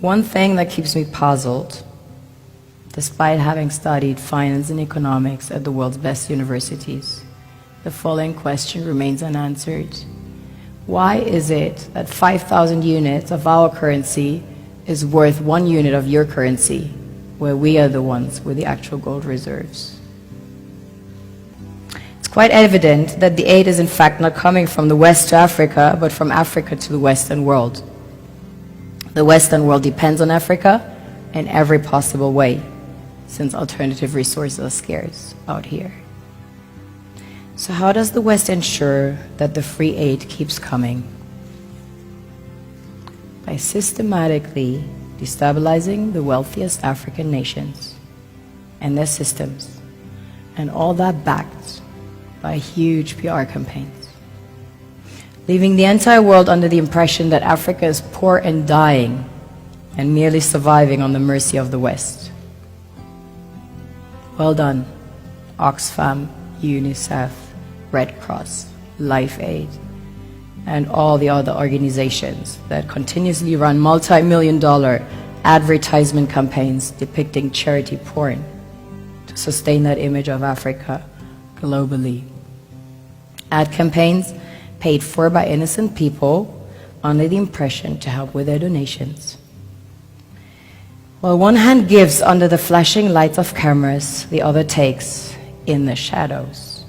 One thing that keeps me puzzled, despite having studied finance and economics at the world's best universities, the following question remains unanswered. Why is it that 5,000 units of our currency is worth 1 unit of your currency, where we are the ones with the actual gold reserves? It's quite evident that the aid is in fact not coming from the West to Africa, but from Africa to the Western world. The Western world depends on Africa in every possible way, since alternative resources are scarce out here. So how does the West ensure that the free aid keeps coming? By systematically destabilizing the wealthiest African nations and their systems, and all that backed by huge PR campaigns, leaving the entire world under the impression that Africa is poor and dying and merely surviving on the mercy of the West. Well done, Oxfam, UNICEF, Red Cross, Life Aid, and all the other organizations that continuously run multi-million-dollar advertisement campaigns depicting charity porn to sustain that image of Africa globally. Ad campaigns paid for by innocent people under the impression to help with their donations. While one hand gives under the flashing lights of cameras, the other takes in the shadows.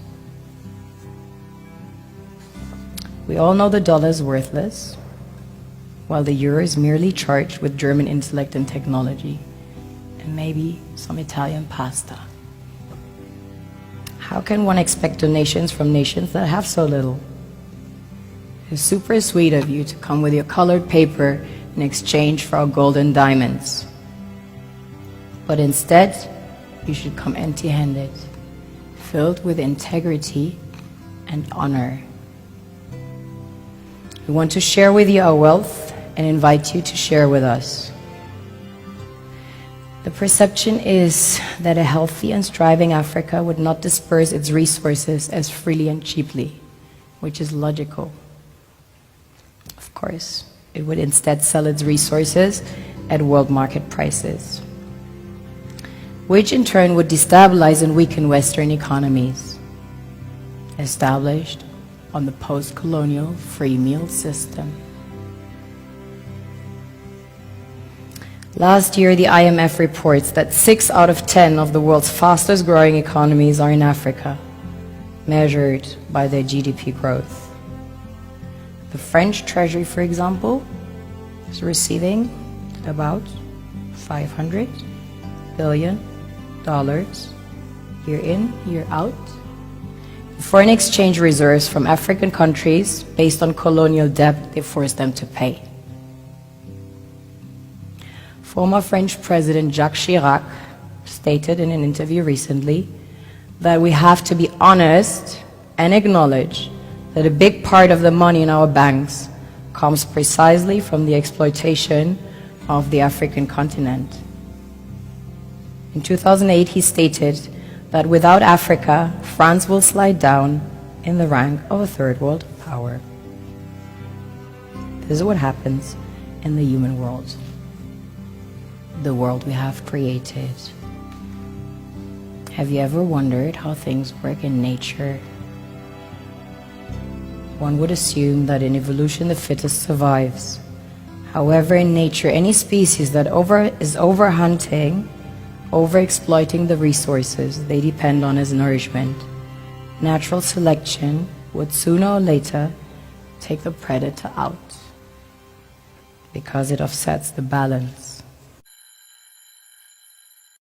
We all know the dollar is worthless, while the euro is merely charged with German intellect and technology, and maybe some Italian pasta. How can one expect donations from nations that have so little? It's super sweet of you to come with your colored paper in exchange for our gold and diamonds. But instead, you should come empty-handed, filled with integrity and honor. We want to share with you our wealth and invite you to share with us. The perception is that a healthy and striving Africa would not disperse its resources as freely and cheaply, which is logical. Of course, it would instead sell its resources at world market prices, which in turn would destabilize and weaken Western economies, established on the post-colonial free meal system. Last year, the IMF reports that 6 out of 10 of the world's fastest growing economies are in Africa, measured by their GDP growth. The French Treasury, for example, is receiving about $500 billion year in, year out, foreign exchange reserves from African countries based on colonial debt they forced them to pay. Former French President Jacques Chirac stated in an interview recently that we have to be honest and acknowledge that a big part of the money in our banks comes precisely from the exploitation of the African continent. In 2008, he stated that without Africa, France will slide down in the rank of a third world power. This is what happens in the human world, the world we have created. Have you ever wondered how things work in nature? One would assume that in evolution the fittest survives. However, in nature, any species that is overhunting, overexploiting the resources they depend on as nourishment, natural selection would sooner or later take the predator out, because it offsets the balance.